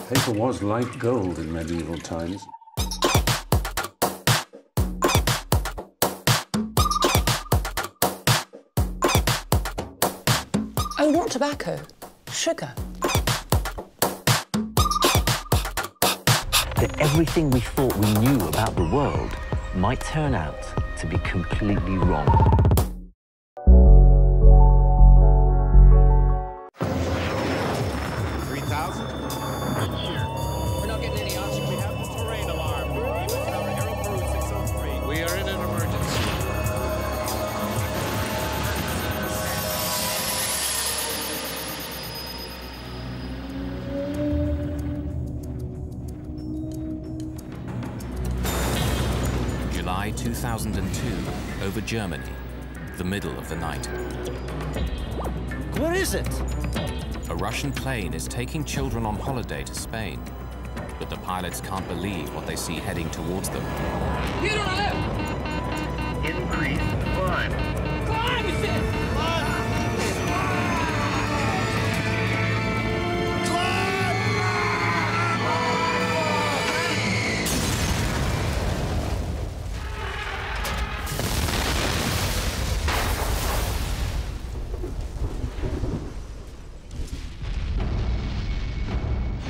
Paper was like gold in medieval times. Oh, not tobacco. Sugar. That everything we thought we knew about the world might turn out to be completely wrong. We're not getting any oxygen. We have the terrain alarm. Aero Peru 603. We are in an emergency. July 2002, over Germany, the middle of the night. Where is it? A Russian plane is taking children on holiday to Spain, but the pilots can't believe what they see heading towards them. Get on it! Increase climb. Climb, it says!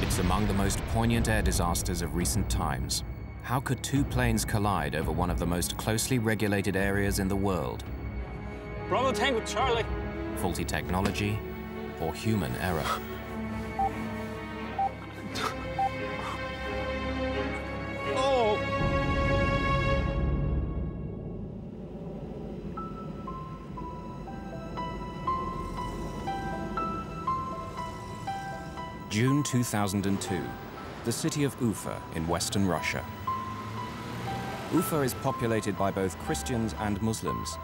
It's among the most poignant air disasters of recent times. How could two planes collide over one of the most closely regulated areas in the world? Bravo Tango Charlie. Faulty technology or human error? Oh! June 2002, the city of Ufa in western Russia. Ufa is populated by both Christians and Muslims.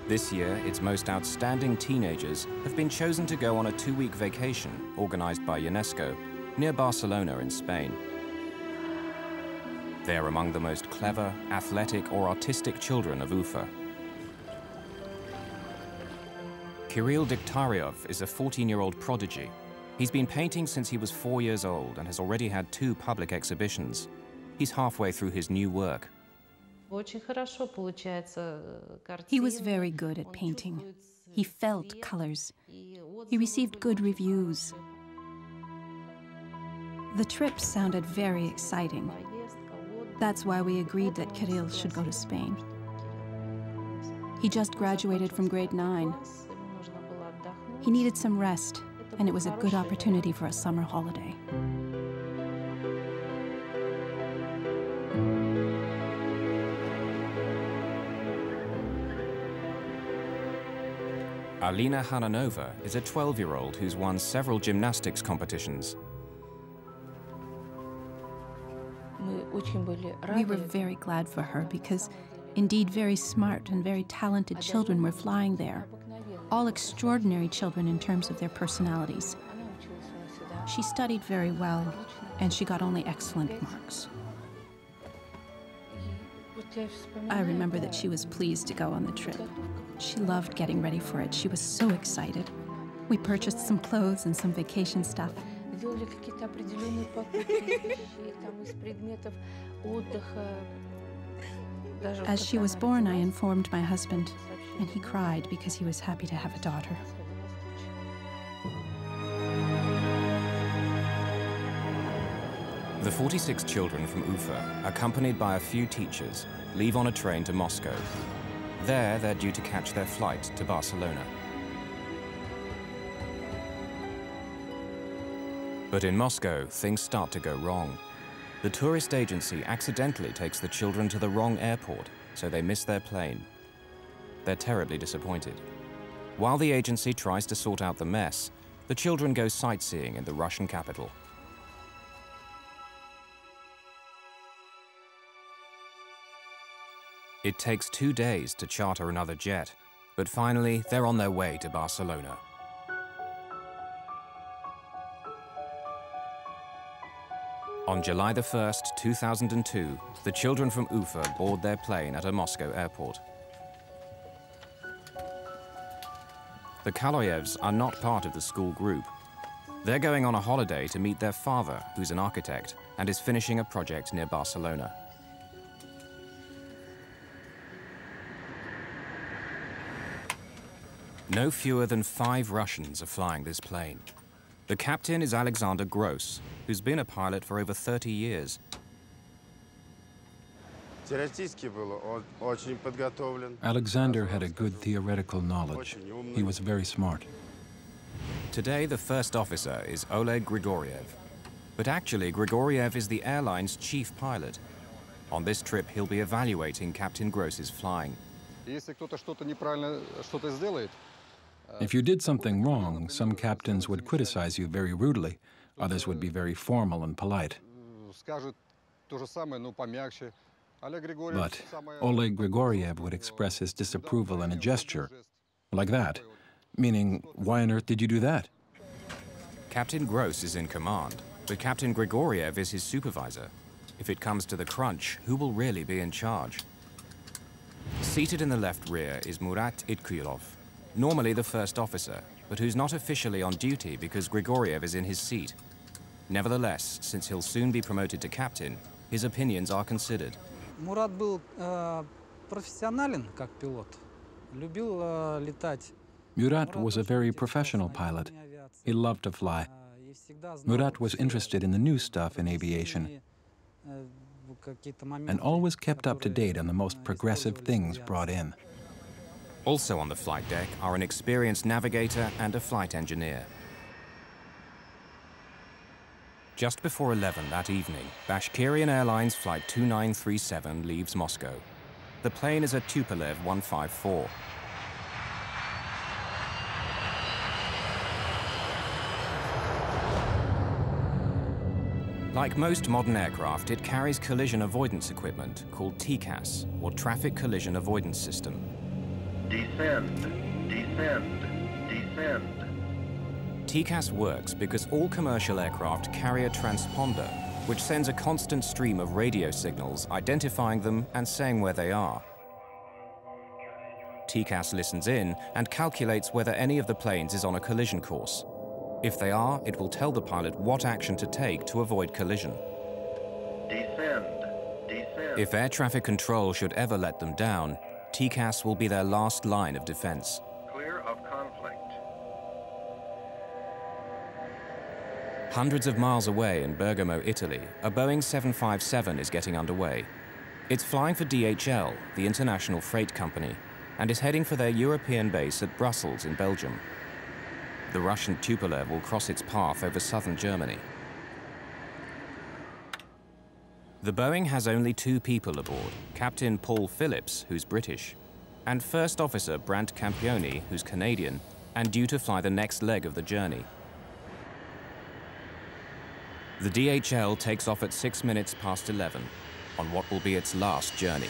This year, its most outstanding teenagers have been chosen to go on a 2-week vacation organized by UNESCO near Barcelona in Spain. They are among the most clever, athletic or artistic children of Ufa. Kirill Diktaryov is a 14-year-old prodigy. He's been painting since he was 4 years old and has already had 2 public exhibitions. He's halfway through his new work. He was very good at painting. He felt colors. He received good reviews. The trip sounded very exciting. That's why we agreed that Kirill should go to Spain. He just graduated from grade 9. He needed some rest, and it was a good opportunity for a summer holiday. Alina Hananova is a 12-year-old who's won several gymnastics competitions. We were very glad for her because, indeed, very smart and very talented children were flying there. All extraordinary children in terms of their personalities. She studied very well, and she got only excellent marks. I remember that she was pleased to go on the trip. She loved getting ready for it. She was so excited. We purchased some clothes and some vacation stuff. As she was born, I informed my husband, and he cried because he was happy to have a daughter. The 46 children from Ufa, accompanied by a few teachers, leave on a train to Moscow. There, they're due to catch their flight to Barcelona. But in Moscow, things start to go wrong. The tourist agency accidentally takes the children to the wrong airport, so they miss their plane. They're terribly disappointed. While the agency tries to sort out the mess, the children go sightseeing in the Russian capital. It takes 2 days to charter another jet, but finally they're on their way to Barcelona. On July the 1st, 2002, the children from Ufa board their plane at a Moscow airport. The Kaloyevs are not part of the school group. They're going on a holiday to meet their father, who's an architect, and is finishing a project near Barcelona. No fewer than 5 Russians are flying this plane. The captain is Alexander Gross, who's been a pilot for over 30 years. Alexander had a good theoretical knowledge. He was very smart. Today, the first officer is Oleg Grigoriev. But actually, Grigoriev is the airline's chief pilot. On this trip, he'll be evaluating Captain Gross's flying. If you did something wrong, some captains would criticize you very rudely. Others would be very formal and polite. But Oleg Grigoriev would express his disapproval in a gesture, like that, meaning, why on earth did you do that? Captain Gross is in command, but Captain Grigoriev is his supervisor. If it comes to the crunch, who will really be in charge? Seated in the left rear is Murat Itkuyilov, normally the first officer, but who's not officially on duty because Grigoriev is in his seat. Nevertheless, since he'll soon be promoted to captain, his opinions are considered. Murat был профессионален как пилот. Любил летать. Murat was a very professional pilot. He loved to fly. Murat was interested in the new stuff in aviation and always kept up to date on the most progressive things brought in. Also on the flight deck are an experienced navigator and a flight engineer. Just before 11 that evening, Bashkirian Airlines Flight 2937 leaves Moscow. The plane is a Tupolev 154. Like most modern aircraft, it carries collision avoidance equipment called TCAS, or Traffic Collision Avoidance System. Descend, descend, descend. TCAS works because all commercial aircraft carry a transponder, which sends a constant stream of radio signals identifying them and saying where they are. TCAS listens in and calculates whether any of the planes is on a collision course. If they are, it will tell the pilot what action to take to avoid collision. Descend, descend. If air traffic control should ever let them down, TCAS will be their last line of defense. Clear of conflict. Hundreds of miles away in Bergamo, Italy, a Boeing 757 is getting underway. It's flying for DHL, the international freight company, and is heading for their European base at Brussels in Belgium. The Russian Tupolev will cross its path over southern Germany. The Boeing has only 2 people aboard, Captain Paul Phillips, who's British, and First Officer Brant Campioni, who's Canadian, and due to fly the next leg of the journey. The DHL takes off at 6 minutes past 11 on what will be its last journey.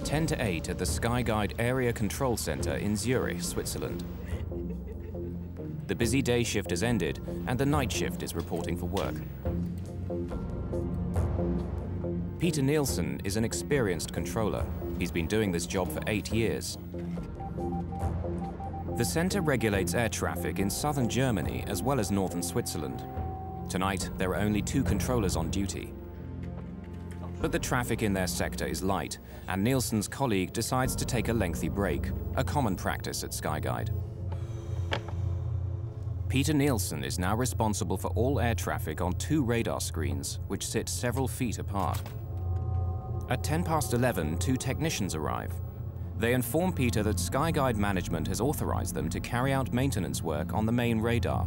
Ten to 8 at the Skyguide Area Control Center in Zurich, Switzerland. The busy day shift has ended and the night shift is reporting for work. Peter Nielsen is an experienced controller. He's been doing this job for 8 years. The center regulates air traffic in southern Germany as well as northern Switzerland. Tonight, there are only 2 controllers on duty. But the traffic in their sector is light, and Nielsen's colleague decides to take a lengthy break, a common practice at Skyguide. Peter Nielsen is now responsible for all air traffic on 2 radar screens, which sit several feet apart. At 10 past 11, 2 technicians arrive. They inform Peter that Skyguide management has authorized them to carry out maintenance work on the main radar.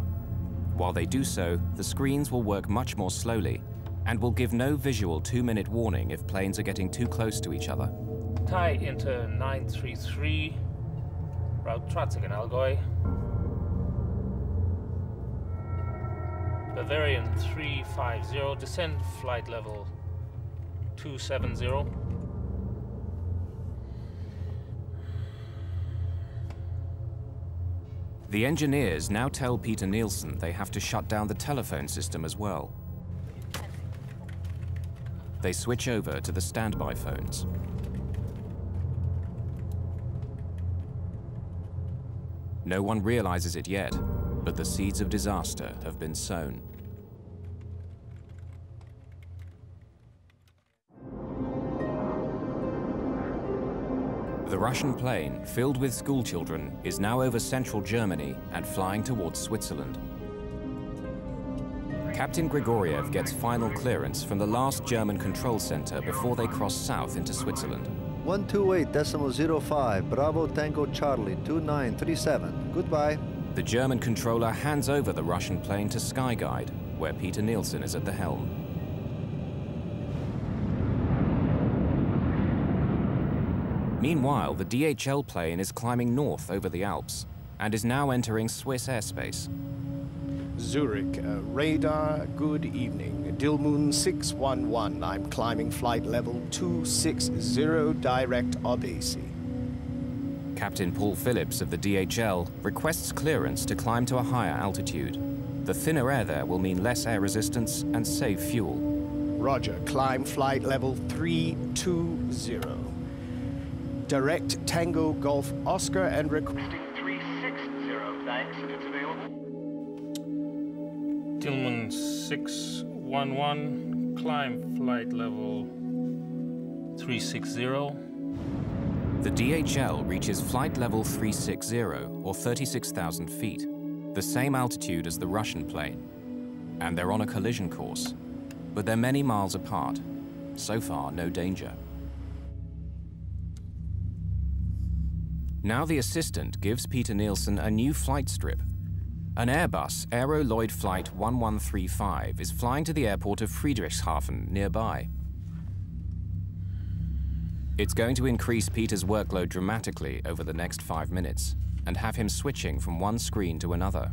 While they do so, the screens will work much more slowly. and will give no visual 2-minute warning if planes are getting too close to each other. Thai Inter 933, route Trotzig Allgäu. Bavarian 350, descend flight level 270. The engineers now tell Peter Nielsen they have to shut down the telephone system as well. They switch over to the standby phones. No one realizes it yet, but the seeds of disaster have been sown. The Russian plane, filled with schoolchildren, is now over central Germany and flying towards Switzerland. Captain Grigoriev gets final clearance from the last German control center before they cross south into Switzerland. 128.05, Bravo Tango Charlie, 2937. Goodbye. The German controller hands over the Russian plane to Skyguide, where Peter Nielsen is at the helm. Meanwhile, the DHL plane is climbing north over the Alps and is now entering Swiss airspace. Zurich, radar, good evening. Dilmun 611, I'm climbing flight level 260, direct Obasi. Captain Paul Phillips of the DHL requests clearance to climb to a higher altitude. The thinner air there will mean less air resistance and save fuel. Roger, climb flight level 320. Direct Tango Golf Oscar and requesting 360, thanks, it's available. Dilmun 611, climb flight level 360. The DHL reaches flight level 360, or 36,000 feet, the same altitude as the Russian plane. And they're on a collision course, but they're many miles apart. So far, no danger. Now the assistant gives Peter Nielsen a new flight strip. An Airbus Aero Lloyd Flight 1135 is flying to the airport of Friedrichshafen nearby. It's going to increase Peter's workload dramatically over the next 5 minutes and have him switching from one screen to another.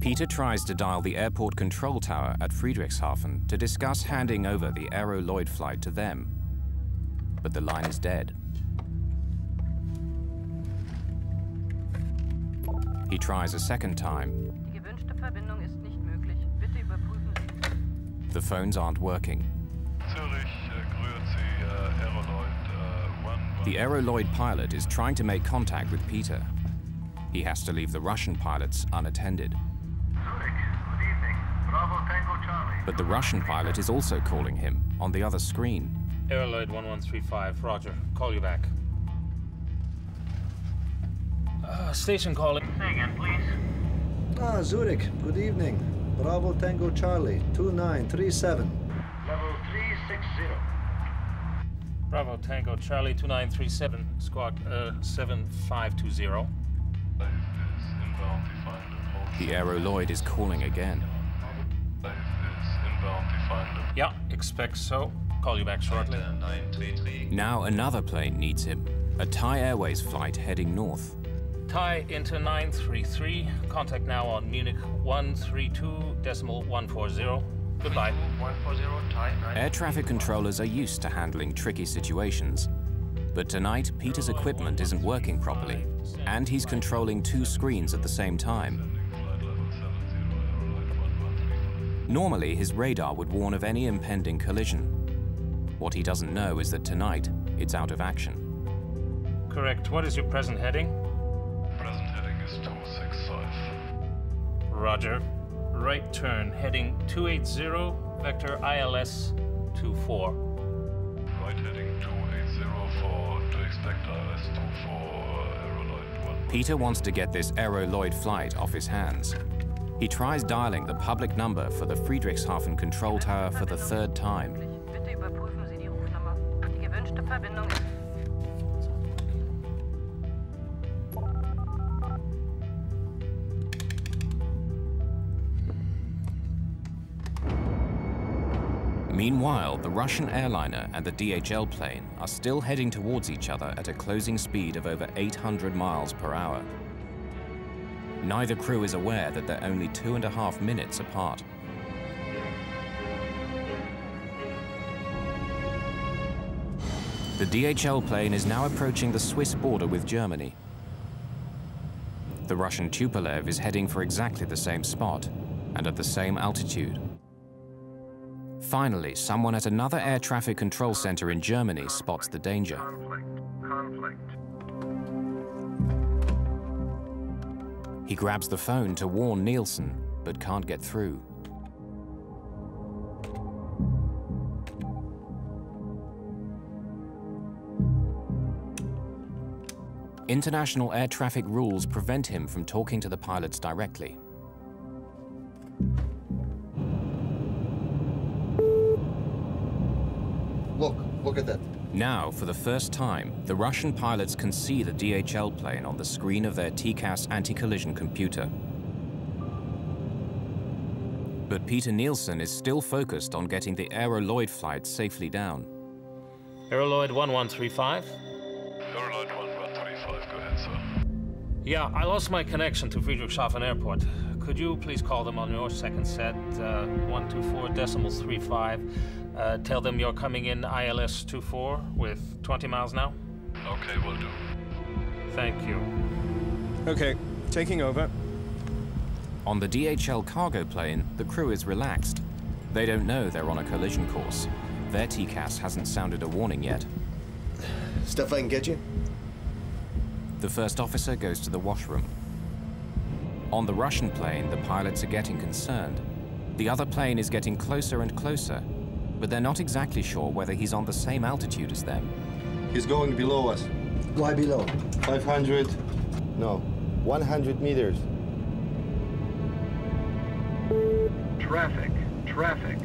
Peter tries to dial the airport control tower at Friedrichshafen to discuss handing over the Aero Lloyd flight to them, but the line is dead. He tries a second time. The phones aren't working. The Aero Lloyd pilot is trying to make contact with Peter. He has to leave the Russian pilots unattended. But the Russian pilot is also calling him on the other screen. Aero Lloyd 1135, roger. Call you back. Station calling. Say again, please. Zurich, good evening. Bravo Tango Charlie, 2937. Level 360. Bravo Tango Charlie 2937, squawk 7520. The Aero Lloyd is calling again. Yeah, expect so. Call you back shortly. Now another plane needs him. A Thai Airways flight heading north. Thai Inter 933, contact now on Munich 132.140. Goodbye. 140, Thai 9. Air traffic controllers are used to handling tricky situations. But tonight, Peter's equipment isn't working properly, and he's controlling 2 screens at the same time. Normally, his radar would warn of any impending collision. What he doesn't know is that tonight, it's out of action. Correct. What is your present heading? Present heading is 265. Roger. Right turn, heading 280, vector ILS 24. Right heading 2804 to expect ILS 24, Aero Lloyd 1. Peter wants to get this Aero Lloyd flight off his hands. He tries dialing the public number for the Friedrichshafen control tower for the 3rd time. Meanwhile, the Russian airliner and the DHL plane are still heading towards each other at a closing speed of over 800 miles per hour. Neither crew is aware that they're only 2.5 minutes apart. The DHL plane is now approaching the Swiss border with Germany. The Russian Tupolev is heading for exactly the same spot and at the same altitude. Finally, someone at another air traffic control center in Germany spots the danger. He grabs the phone to warn Nielsen, but can't get through. International air traffic rules prevent him from talking to the pilots directly. Look at that. Now, for the first time, the Russian pilots can see the DHL plane on the screen of their TCAS anti-collision computer. But Peter Nielsen is still focused on getting the Aeroloid flight safely down. Aeroloid 1135. Aeroloid 1135, go ahead, sir. Yeah, I lost my connection to Friedrichshafen Airport. Could you please call them on your second set, 124.35. Tell them you're coming in ILS 24 with 20 miles now? Okay, will do. Thank you. Okay, taking over. On the DHL cargo plane, the crew is relaxed. They don't know they're on a collision course. Their TCAS hasn't sounded a warning yet. Stuff I can get you? The first officer goes to the washroom. On the Russian plane, the pilots are getting concerned. The other plane is getting closer and closer, but they're not exactly sure whether he's on the same altitude as them. He's going below us. Why below? 500. No, 100 meters. Traffic.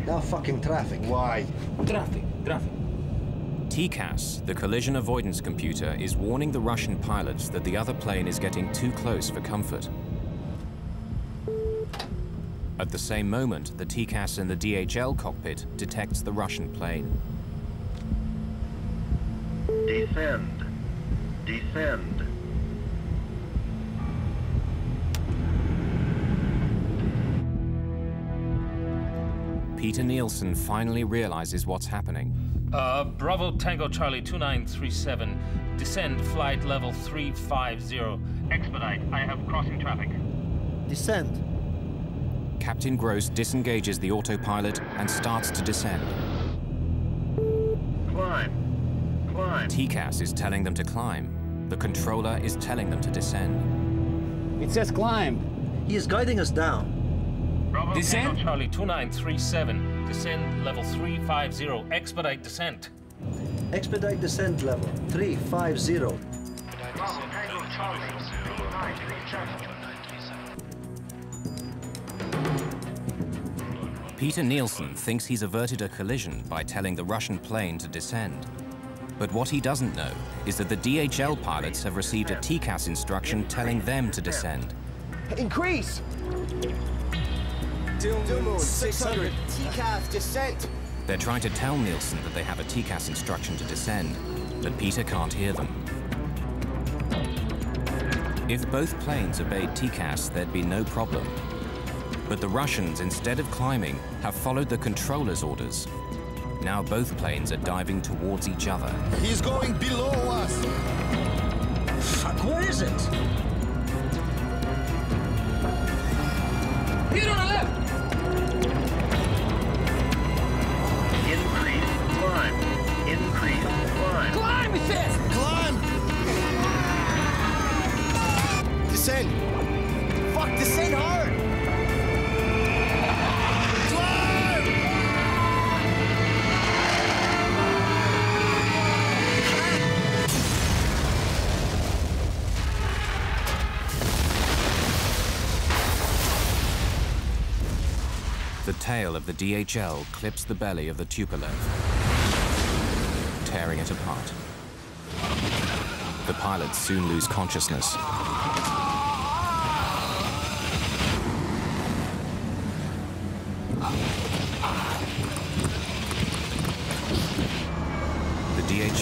Now fucking traffic. Why? Traffic. TCAS, the collision avoidance computer, is warning the Russian pilots that the other plane is getting too close for comfort. At the same moment, the TCAS in the DHL cockpit detects the Russian plane. Descend. Peter Nielsen finally realizes what's happening. Bravo Tango Charlie 2937. Descend flight level 350. Expedite. I have crossing traffic. Descend. Captain Gross disengages the autopilot and starts to descend. Climb. TCAS is telling them to climb. The controller is telling them to descend. It says climb. He is guiding us down. Bravo Descend? Tango Charlie 2937. Descend level 350. Expedite descent. Expedite descent level 350. Bravo Tango Charlie 2937. Peter Nielsen thinks he's averted a collision by telling the Russian plane to descend. But what he doesn't know is that the DHL pilots have received a TCAS instruction telling them to descend. Increase! Dumoon 600. TCAS descent! They're trying to tell Nielsen that they have a TCAS instruction to descend, but Peter can't hear them. If both planes obeyed TCAS, there'd be no problem. But the Russians, instead of climbing, have followed the controller's orders. Now both planes are diving towards each other. He's going below us. Fuck, where is it? Here on the left! Increase climb. Climb, it says! Climb! Descend! Fuck, descend hard! The tail of the DHL clips the belly of the Tupolev, tearing it apart. The pilots soon lose consciousness.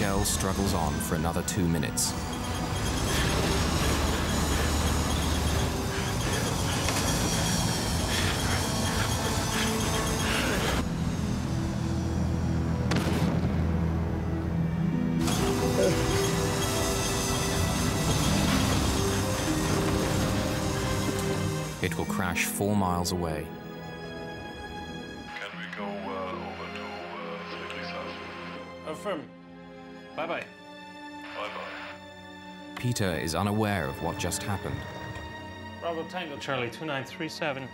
shell struggles on for another 2 minutes. It will crash 4 miles away. Can we go over to 3 Visayas? Affirm. Bye-bye. Bye-bye. Peter is unaware of what just happened. Bravo Tango Charlie 2937.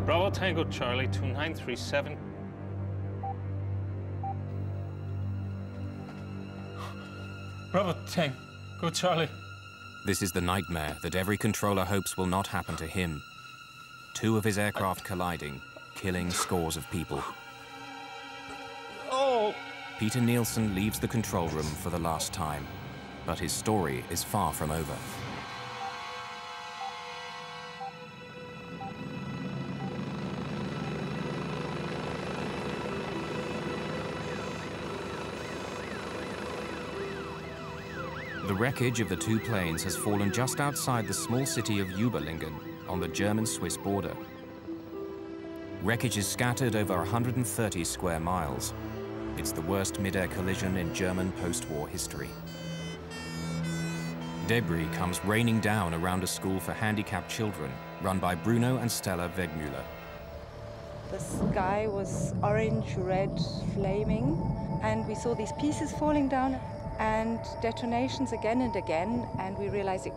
Bravo Tango Charlie 2937. Bravo Tango Charlie. This is the nightmare that every controller hopes will not happen to him. 2 of his aircraft colliding, killing scores of people. Oh! Peter Nielsen leaves the control room for the last time, but his story is far from over. The wreckage of the 2 planes has fallen just outside the small city of Überlingen on the German-Swiss border. Wreckage is scattered over 130 square miles. It's the worst mid-air collision in German post-war history. Debris comes raining down around a school for handicapped children run by Bruno and Stella Wegmüller. The sky was orange, red, flaming, and we saw these pieces falling down and detonations again and again, and we realized it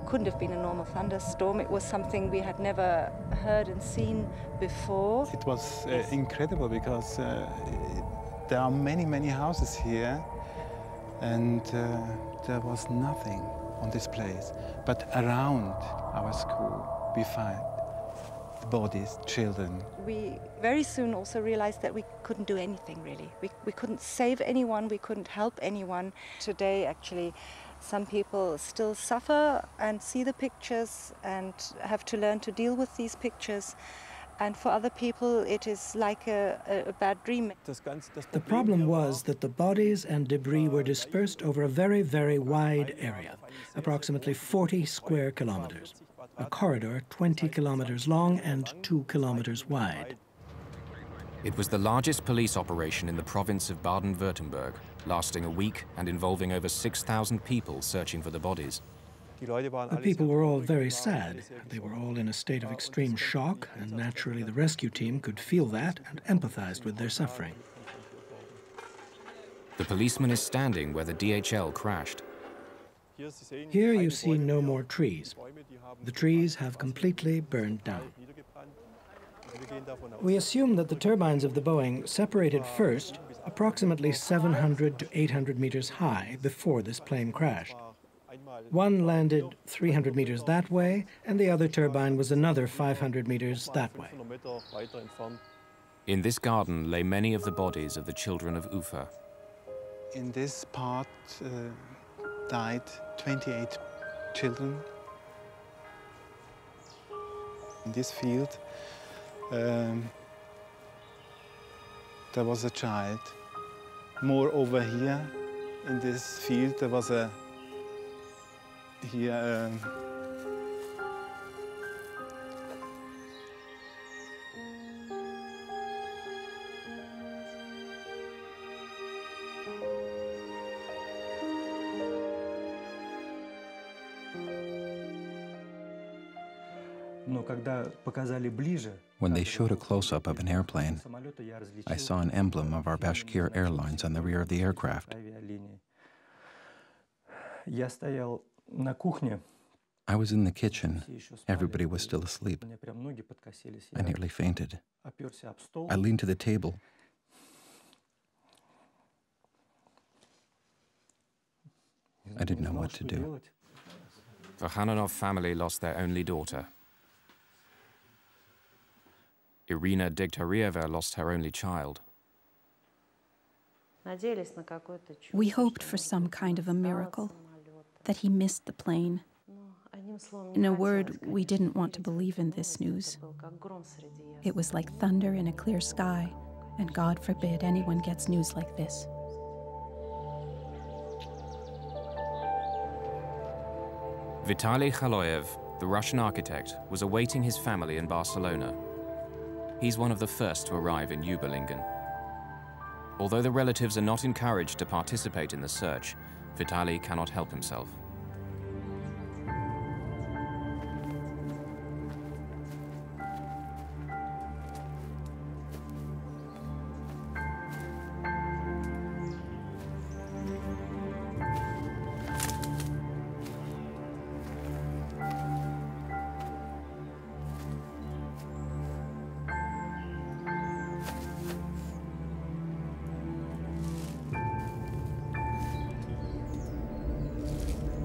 couldn't have been a normal thunderstorm. It was something we had never heard and seen before. It was incredible because there are many, many houses here, and there was nothing on this place. But around our school, we find the bodies, children. We very soon also realized that we couldn't do anything, really. We couldn't save anyone, we couldn't help anyone. Today, actually, some people still suffer and see the pictures and have to learn to deal with these pictures. And for other people, it is like a bad dream. The problem was that the bodies and debris were dispersed over a very, very wide area, approximately 40 square kilometers. A corridor 20 kilometers long and 2 kilometers wide. It was the largest police operation in the province of Baden-Württemberg, lasting a week and involving over 6,000 people searching for the bodies. The people were all very sad. They were all in a state of extreme shock, and naturally the rescue team could feel that and empathized with their suffering. The policeman is standing where the DHL crashed. Here you see no more trees. The trees have completely burned down. We assume that the turbines of the Boeing separated first, approximately 700 to 800 meters high before this plane crashed. One landed 300 meters that way, and the other turbine was another 500 meters that way. In this garden lay many of the bodies of the children of Ufa. In this part died 28 children. In this field, there was a child. More over here, in this field, there was a When they showed a close-up of an airplane, I saw an emblem of our Bashkir Airlines on the rear of the aircraft. I was in the kitchen. Everybody was still asleep. I nearly fainted. I leaned to the table. I didn't know what to do. The Hananov family lost their only daughter. Irina Degtarieva lost her only child. We hoped for some kind of a miracle, that he missed the plane. In a word, we didn't want to believe in this news. It was like thunder in a clear sky, and God forbid anyone gets news like this. Vitaly Khaloyev, the Russian architect, was awaiting his family in Barcelona. He's one of the first to arrive in Überlingen. Although the relatives are not encouraged to participate in the search, Vitaly cannot help himself.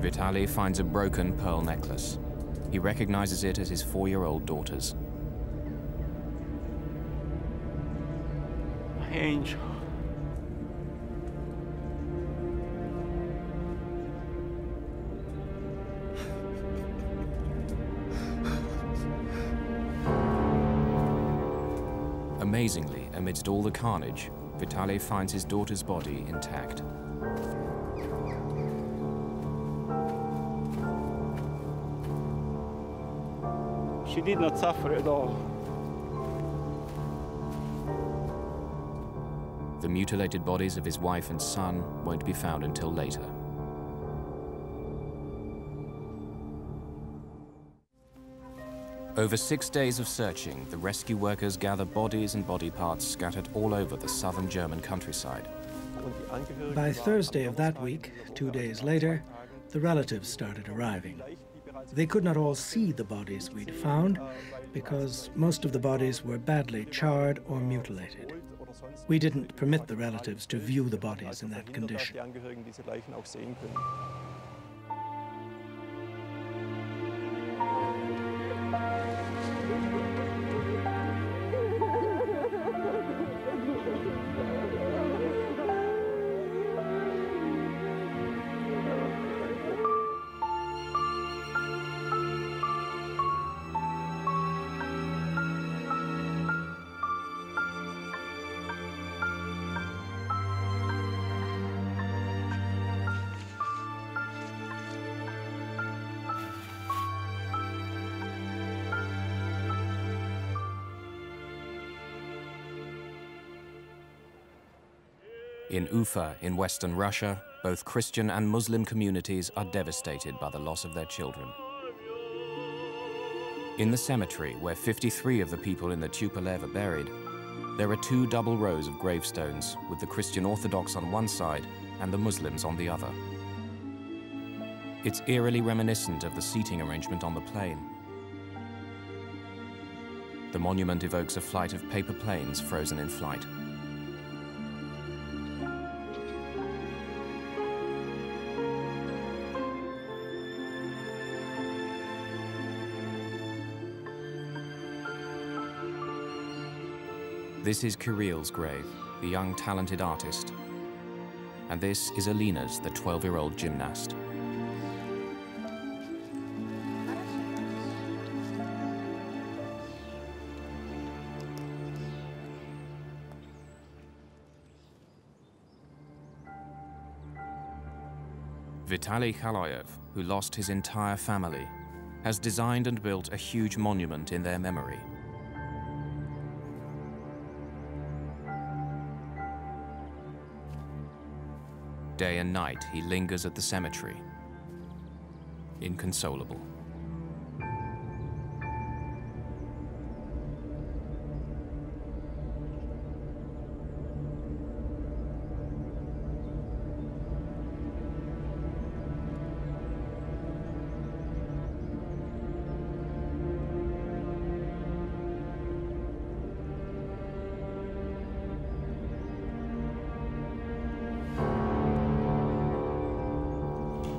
Vitaly finds a broken pearl necklace. He recognizes it as his 4-year-old daughter's. My angel. Amazingly, amidst all the carnage, Vitaly finds his daughter's body intact. She did not suffer at all. The mutilated bodies of his wife and son won't be found until later. Over 6 days of searching, the rescue workers gather bodies and body parts scattered all over the southern German countryside. By Thursday of that week, 2 days later, the relatives started arriving. They could not all see the bodies we'd found because most of the bodies were badly charred or mutilated. We didn't permit the relatives to view the bodies in that condition. In Ufa, in western Russia, both Christian and Muslim communities are devastated by the loss of their children. In the cemetery, where 53 of the people in the Tupolev are buried, there are 2 double rows of gravestones with the Christian Orthodox on one side and the Muslims on the other. It's eerily reminiscent of the seating arrangement on the plane. The monument evokes a flight of paper planes frozen in flight. This is Kirill's grave, the young talented artist. And this is Alina's, the 12-year-old gymnast. Vitaly Khaloyev, who lost his entire family, has designed and built a huge monument in their memory. Day and night, he lingers at the cemetery, inconsolable.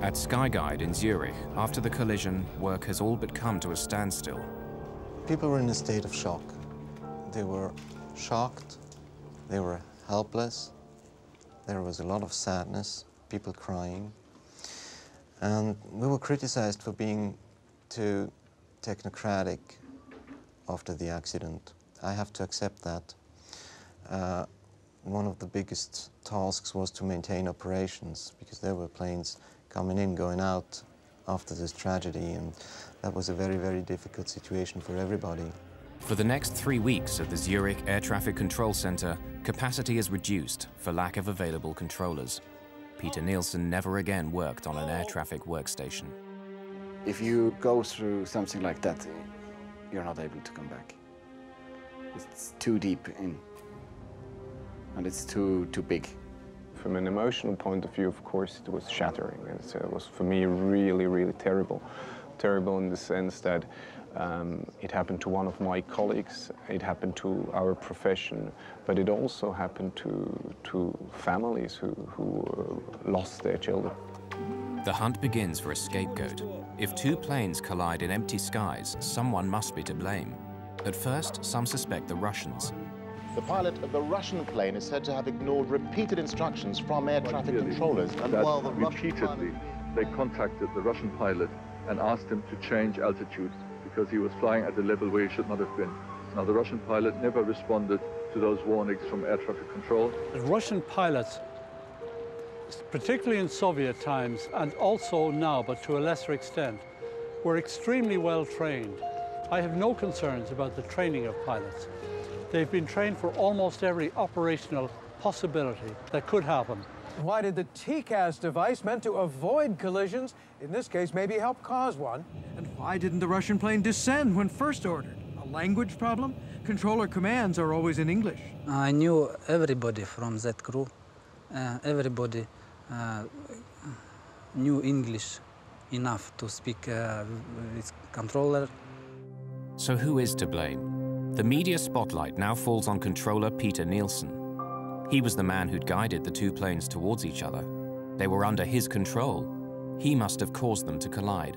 At Skyguide in Zurich, after the collision, work has all but come to a standstill. People were in a state of shock. They were shocked, they were helpless, there was a lot of sadness, people crying. And we were criticized for being too technocratic after the accident. I have to accept that. One of the biggest tasks was to maintain operations, because there were planes coming in, going out after this tragedy, and that was a very, very difficult situation for everybody. For the next 3 weeks at the Zurich Air Traffic Control Center, capacity is reduced for lack of available controllers. Peter Nielsen never again worked on an air traffic workstation. If you go through something like that, you're not able to come back. It's too deep in, and it's too big. From an emotional point of view, of course, it was shattering. It was, for me, really, really terrible. Terrible in the sense that it happened to one of my colleagues, it happened to our profession, but it also happened to families who lost their children. The hunt begins for a scapegoat. If two planes collide in empty skies, someone must be to blame. At first, some suspect the Russians. The pilot of the Russian plane is said to have ignored repeated instructions from air traffic controllers. And while the repeatedly, they contacted the Russian pilot and asked him to change altitude because he was flying at a level where he should not have been. Now, the Russian pilot never responded to those warnings from air traffic control. The Russian pilots, particularly in Soviet times, and also now, but to a lesser extent, were extremely well trained. I have no concerns about the training of pilots. They've been trained for almost every operational possibility that could happen. Why did the TCAS device, meant to avoid collisions, in this case maybe help cause one? And why didn't the Russian plane descend when first ordered? A language problem? Controller commands are always in English. I knew everybody from that crew. Everybody knew English enough to speak with controller. So who is to blame? The media spotlight now falls on controller Peter Nielsen. He was the man who'd guided the two planes towards each other. They were under his control. He must have caused them to collide.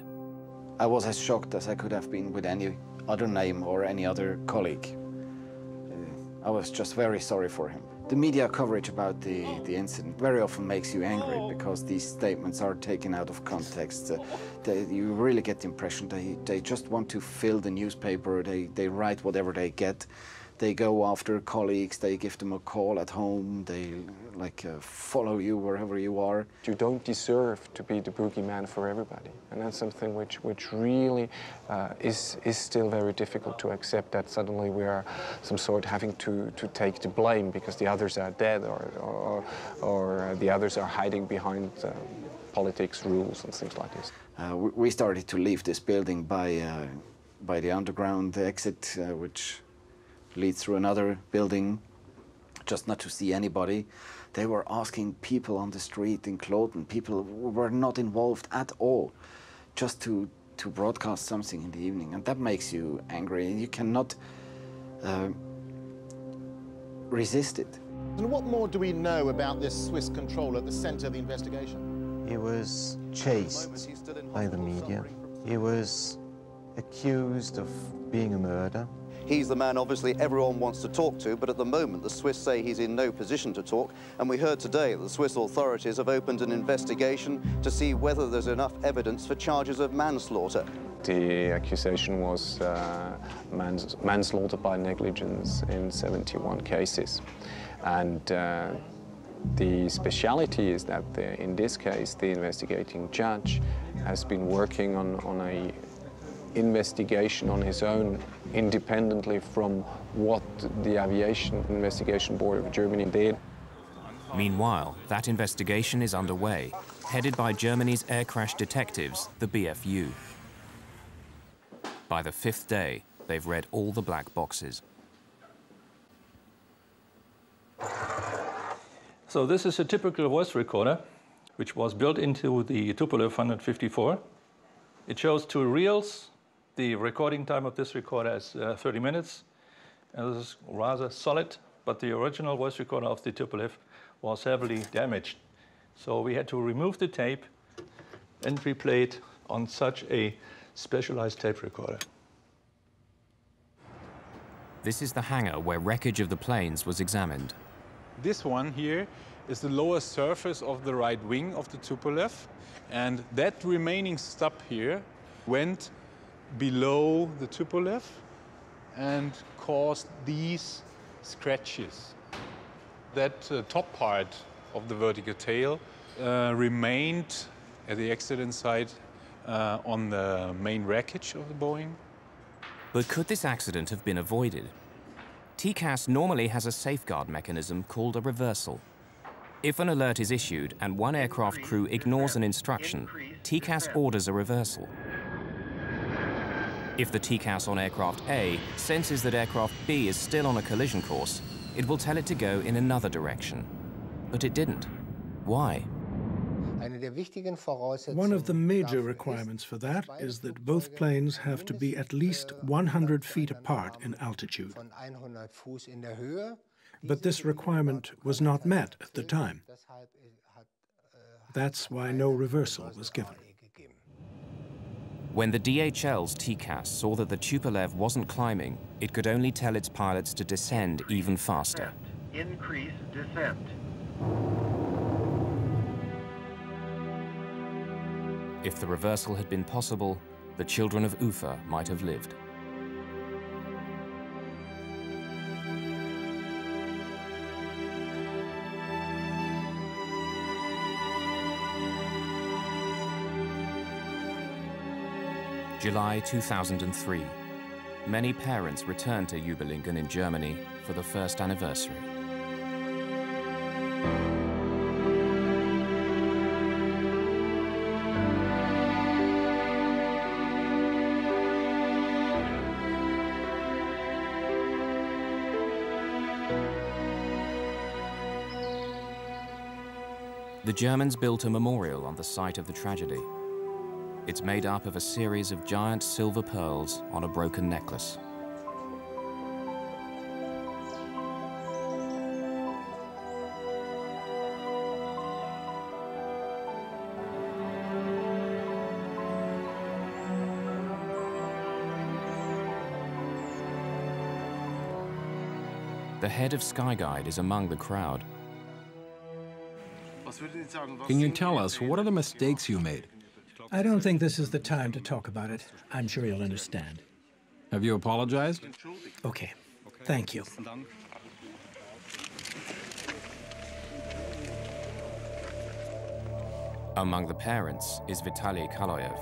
I was as shocked as I could have been with any other name or any other colleague. I was just very sorry for him. The media coverage about the incident very often makes you angry because these statements are taken out of context. You really get the impression they just want to fill the newspaper, they write whatever they get. They go after colleagues, they give them a call at home, they follow you wherever you are. You don't deserve to be the boogeyman for everybody. And that's something which really is still very difficult to accept, that suddenly we are some sort having to take the blame because the others are dead or the others are hiding behind politics, rules and things like this. We started to leave this building by the underground exit, which leads through another building, just not to see anybody. They were asking people on the street in Kloten, people who were not involved at all, just to broadcast something in the evening. And that makes you angry, and you cannot resist it. And what more do we know about this Swiss controller at the center of the investigation? He was chased by the media. He was accused of being a murderer. He's the man, obviously, everyone wants to talk to, but at the moment, the Swiss say he's in no position to talk. And we heard today that the Swiss authorities have opened an investigation to see whether there's enough evidence for charges of manslaughter. The accusation was manslaughter by negligence in 71 cases. And the speciality is that in this case, the investigating judge has been working on a investigation on his own, independently from what the Aviation Investigation Board of Germany did. Meanwhile, that investigation is underway, headed by Germany's air crash detectives, the BFU. By the fifth day, they've read all the black boxes. So this is a typical voice recorder, which was built into the Tupolev 154. It shows two reels. The recording time of this recorder is 30 minutes. And this is rather solid, but the original voice recorder of the Tupolev was heavily damaged. So we had to remove the tape and replay it on such a specialized tape recorder. This is the hangar where wreckage of the planes was examined. This one here is the lower surface of the right wing of the Tupolev, and that remaining stub here went below the Tupolev and caused these scratches. That top part of the vertical tail remained at the accident site on the main wreckage of the Boeing. But could this accident have been avoided? TCAS normally has a safeguard mechanism called a reversal. If an alert is issued and one aircraft crew ignores an instruction, TCAS orders a reversal. If the TCAS on aircraft A senses that aircraft B is still on a collision course, it will tell it to go in another direction. But it didn't. Why? One of the major requirements for that is that both planes have to be at least 100 feet apart in altitude. But this requirement was not met at the time. That's why no reversal was given. When the DHL's TCAS saw that the Tupolev wasn't climbing, it could only tell its pilots to descend even faster. Increase descent. If the reversal had been possible, the children of Ufa might have lived. July 2003. Many parents returned to Überlingen in Germany for the first anniversary. The Germans built a memorial on the site of the tragedy. It's made up of a series of giant silver pearls on a broken necklace. The head of Skyguide is among the crowd. Can you tell us, what are the mistakes you made? I don't think this is the time to talk about it. I'm sure you'll understand. Have you apologized? Okay. Thank you. Among the parents is Vitaly Kaloyev.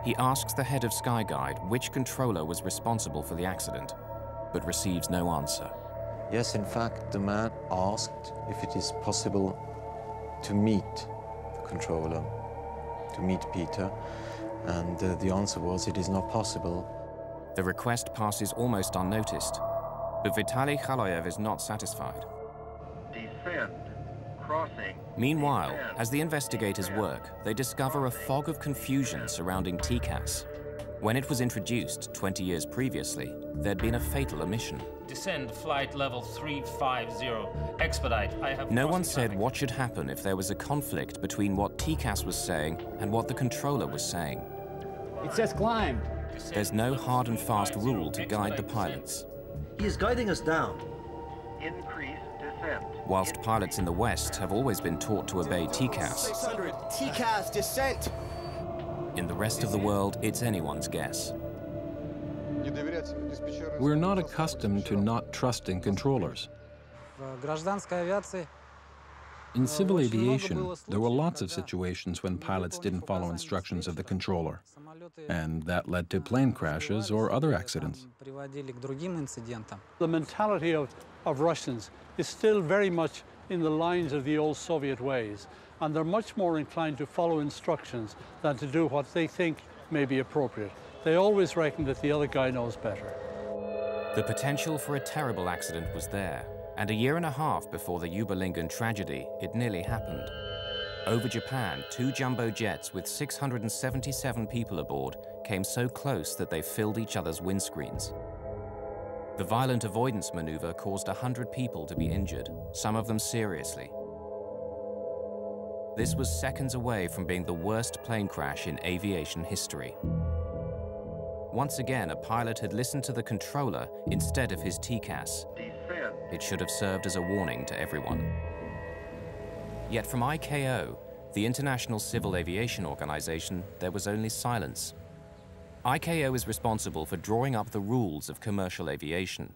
He asks the head of Skyguide which controller was responsible for the accident, but receives no answer. Yes, in fact, the man asked if it is possible to meet the controller, to meet Peter, and the answer was it is not possible. The request passes almost unnoticed, but Vitaly Kaloyev is not satisfied. Descend. Crossing. Meanwhile, as the investigators work, they discover a fog of confusion surrounding TCAS. When it was introduced 20 years previously, there'd been a fatal omission. Descend flight level 350. Expedite. I have No one said what should happen if there was a conflict between what TCAS was saying and what the controller was saying. It says climb. There's no hard and fast rule to guide the pilots. He is guiding us down. Increase descent. Whilst pilots in the West have always been taught to obey TCAS, 600. TCAS descent. in the rest of the world, it's anyone's guess. We're not accustomed to not trusting controllers. In civil aviation, there were lots of situations when pilots didn't follow instructions of the controller, and that led to plane crashes or other accidents. The mentality of Russians is still very much in the lines of the old Soviet ways, and they're much more inclined to follow instructions than to do what they think may be appropriate. They always reckon that the other guy knows better. The potential for a terrible accident was there, and a year and a half before the Überlingen tragedy, it nearly happened. Over Japan, 2 jumbo jets with 677 people aboard came so close that they filled each other's windscreens. The violent avoidance maneuver caused 100 people to be injured, some of them seriously. This was seconds away from being the worst plane crash in aviation history. Once again, a pilot had listened to the controller instead of his TCAS. It should have served as a warning to everyone. Yet from ICAO, the International Civil Aviation Organization, there was only silence. ICAO is responsible for drawing up the rules of commercial aviation.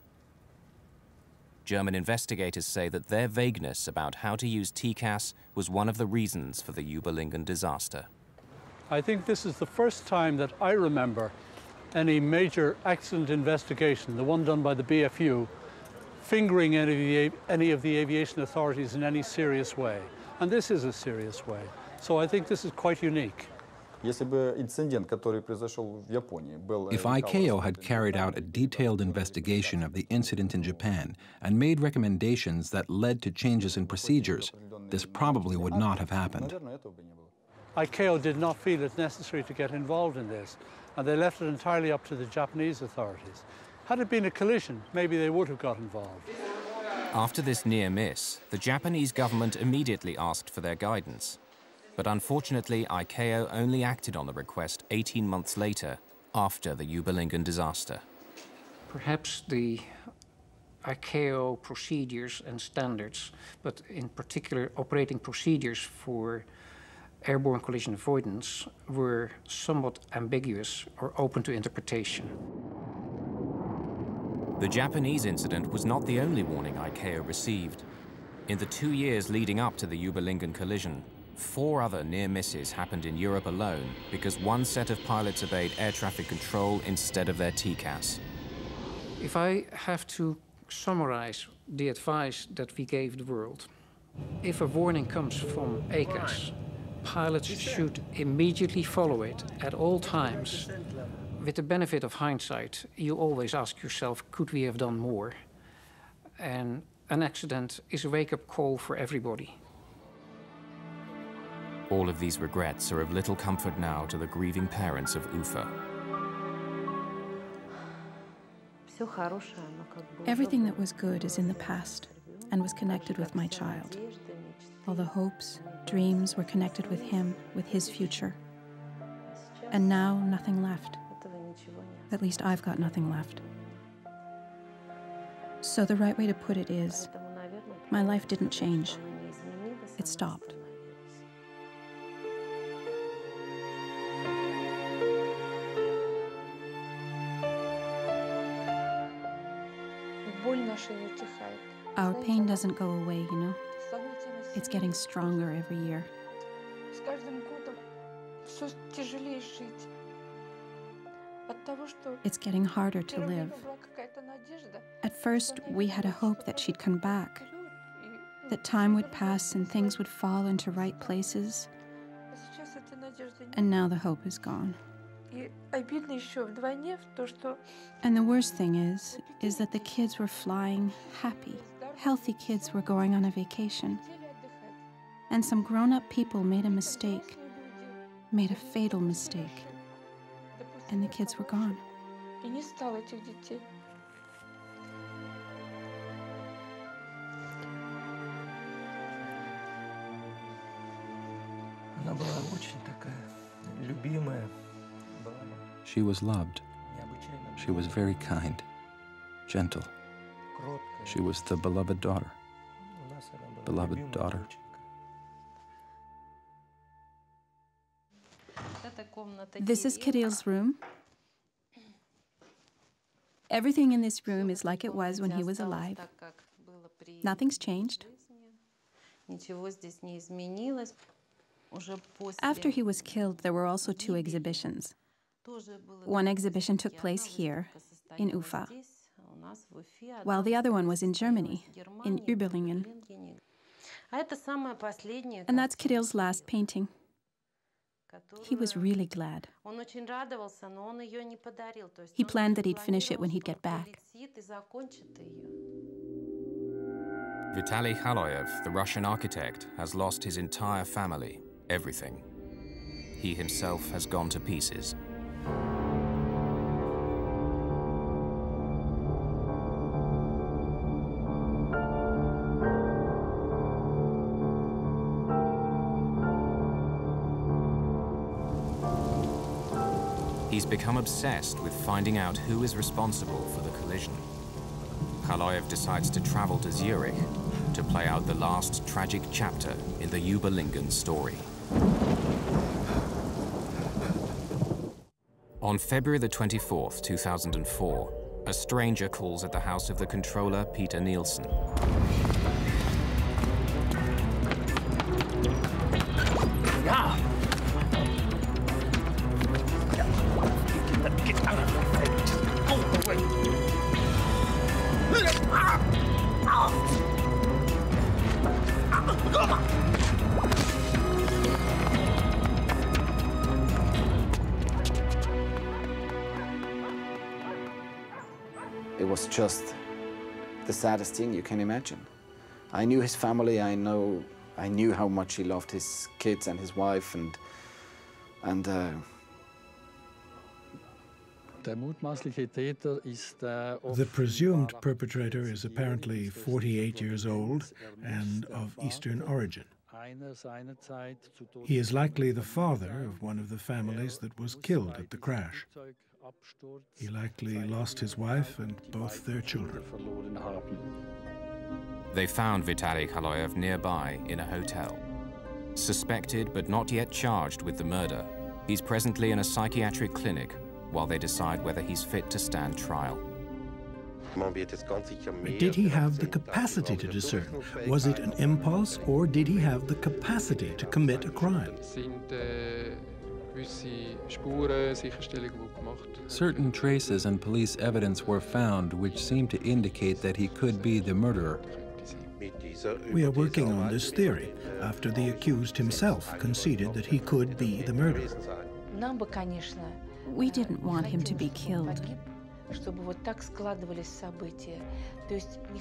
German investigators say that their vagueness about how to use TCAS was one of the reasons for the Überlingen disaster. I think this is the first time that I remember any major accident investigation, the one done by the BFU, fingering any of the aviation authorities in any serious way. And this is a serious way. So I think this is quite unique. If ICAO had carried out a detailed investigation of the incident in Japan and made recommendations that led to changes in procedures, this probably would not have happened. ICAO did not feel it necessary to get involved in this, and they left it entirely up to the Japanese authorities. Had it been a collision, maybe they would have got involved. After this near miss, the Japanese government immediately asked for their guidance. But unfortunately, ICAO only acted on the request 18 months later, after the Überlingen disaster. Perhaps the ICAO procedures and standards, but in particular operating procedures for airborne collision avoidance, were somewhat ambiguous or open to interpretation. The Japanese incident was not the only warning ICAO received. In the 2 years leading up to the Überlingen collision, 4 other near misses happened in Europe alone because one set of pilots obeyed air traffic control instead of their TCAS. If I have to summarize the advice that we gave the world, if a warning comes from ACAS, pilots should immediately follow it at all times. With the benefit of hindsight, you always ask yourself, could we have done more? And an accident is a wake-up call for everybody. All of these regrets are of little comfort now to the grieving parents of Ufa. Everything that was good is in the past and was connected with my child. All the hopes, dreams were connected with him, with his future. And now, nothing left. At least I've got nothing left. So the right way to put it is, my life didn't change. It stopped. Our pain doesn't go away, you know? It's getting stronger every year. It's getting harder to live. At first, we had a hope that she'd come back, that time would pass and things would fall into right places. And now the hope is gone. And the worst thing is that the kids were flying happy. Healthy kids were going on a vacation. And some grown-up people made a mistake, made a fatal mistake. And the kids were gone. She was loved. She was very kind, gentle. She was the beloved daughter. Beloved daughter. This is Kirill's room. Everything in this room is like it was when he was alive. Nothing's changed. After he was killed, there were also 2 exhibitions. One exhibition took place here, in Ufa, while the other one was in Germany, in Überlingen. And that's Kirill's last painting. He was really glad. He planned that he'd finish it when he'd get back. Vitaly Khaloyev, the Russian architect, has lost his entire family, everything. He himself has gone to pieces. He's become obsessed with finding out who is responsible for the collision. Khaloyev decides to travel to Zurich to play out the last tragic chapter in the Überlingen story. On February the 24th, 2004, a stranger calls at the house of the controller, Peter Nielsen. Ja! Get out of the way! Go away! Come on! It was just the saddest thing you can imagine. I knew his family, I knew how much he loved his kids and his wife, and the presumed perpetrator is apparently 48 years old and of Eastern origin. He is likely the father of one of the families that was killed at the crash. He likely lost his wife and both their children. They found Vitaly Kaloyev nearby in a hotel. Suspected but not yet charged with the murder, he's presently in a psychiatric clinic while they decide whether he's fit to stand trial. Did he have the capacity to discern? Was it an impulse, or did he have the capacity to commit a crime? Certain traces and police evidence were found which seemed to indicate that he could be the murderer. We are working on this theory after the accused himself conceded that he could be the murderer. We didn't want him to be killed.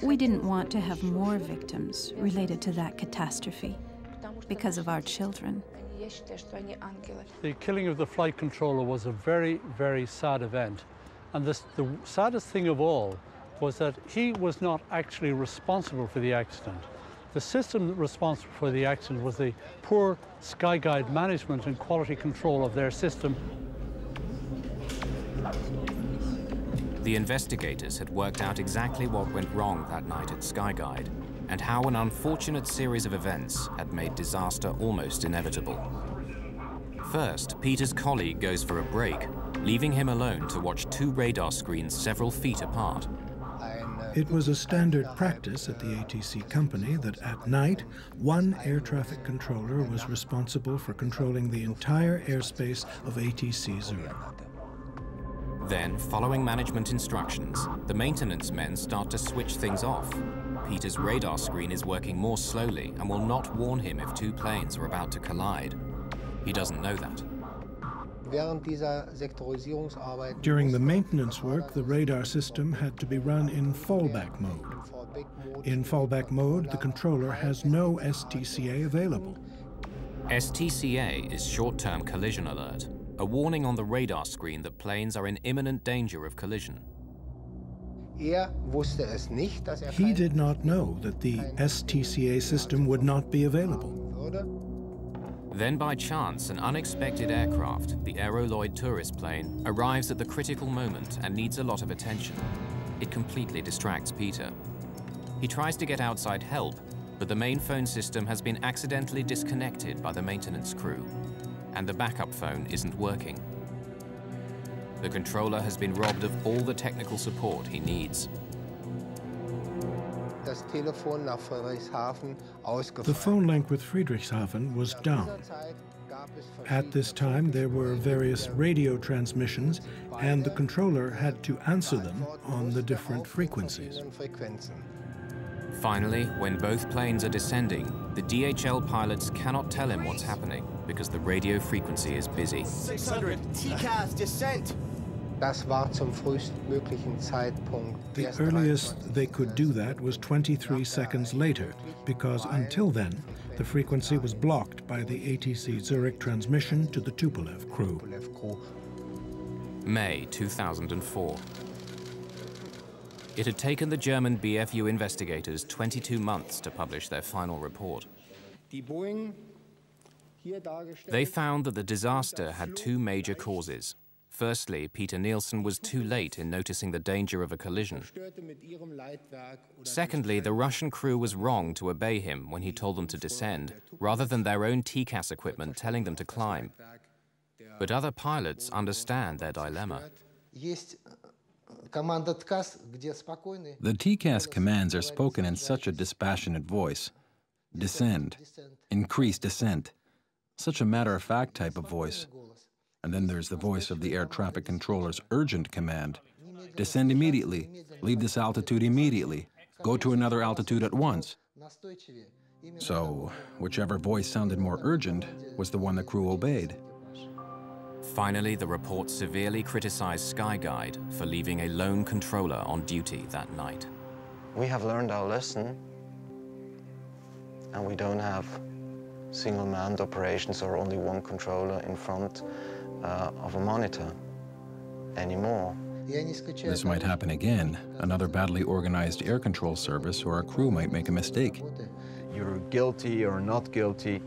We didn't want to have more victims related to that catastrophe because of our children. The killing of the flight controller was a very, very sad event. And the saddest thing of all was that he was not actually responsible for the accident. The system responsible for the accident was the poor Skyguide management and quality control of their system. The investigators had worked out exactly what went wrong that night at Skyguide, and how an unfortunate series of events had made disaster almost inevitable. First, Peter's colleague goes for a break, leaving him alone to watch two radar screens several feet apart. It was a standard practice at the ATC company that at night, one air traffic controller was responsible for controlling the entire airspace of ATC Zurich. Then, following management instructions, the maintenance men start to switch things off. Peter's radar screen is working more slowly and will not warn him if two planes are about to collide. He doesn't know that. During the maintenance work, the radar system had to be run in fallback mode. In fallback mode, the controller has no STCA available. STCA is short-term collision alert, a warning on the radar screen that planes are in imminent danger of collision. He did not know that the STCA system would not be available. Then by chance, an unexpected aircraft, the Aeroloid tourist plane, arrives at the critical moment and needs a lot of attention. It completely distracts Peter. He tries to get outside help, but the main phone system has been accidentally disconnected by the maintenance crew, and the backup phone isn't working. The controller has been robbed of all the technical support he needs. The phone link with Friedrichshafen was down. At this time, there were various radio transmissions, and the controller had to answer them on the different frequencies. Finally, when both planes are descending, the DHL pilots cannot tell him what's happening because the radio frequency is busy. 600, TCAS, descent! The earliest they could do that was 23 seconds later, because until then, the frequency was blocked by the ATC Zurich transmission to the Tupolev crew. May 2004. It had taken the German BFU investigators 22 months to publish their final report. They found that the disaster had two major causes. Firstly, Peter Nielsen was too late in noticing the danger of a collision. Secondly, the Russian crew was wrong to obey him when he told them to descend, rather than their own TCAS equipment telling them to climb. But other pilots understand their dilemma. The TCAS commands are spoken in such a dispassionate voice. Descend. Increase descent. Such a matter-of-fact type of voice. And then there's the voice of the air traffic controller's urgent command. Descend immediately. Leave this altitude immediately. Go to another altitude at once. So, whichever voice sounded more urgent was the one the crew obeyed. Finally, the report severely criticized Skyguide for leaving a lone controller on duty that night. We have learned our lesson, and we don't have single-manned operations or only one controller in front of a monitor anymore. This might happen again. Another badly organized air control service or a crew might make a mistake. You're guilty or not guilty.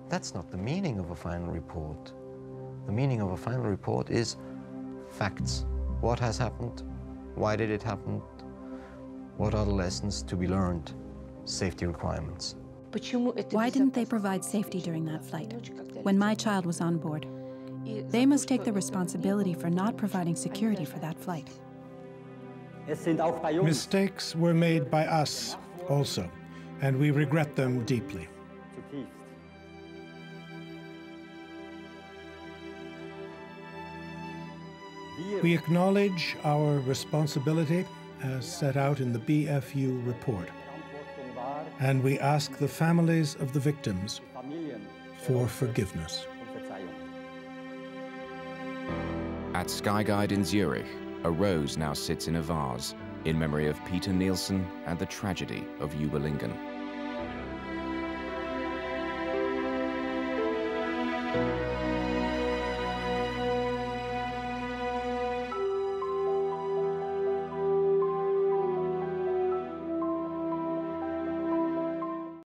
That's not the meaning of a final report. The meaning of a final report is facts. What has happened? Why did it happen? What are the lessons to be learned? Safety requirements. Why didn't they provide safety during that flight, when my child was on board? They must take the responsibility for not providing security for that flight. Mistakes were made by us also, and we regret them deeply. We acknowledge our responsibility as set out in the BFU report, and we ask the families of the victims for forgiveness. At Skyguide in Zurich, a rose now sits in a vase in memory of Peter Nielsen and the tragedy of Überlingen.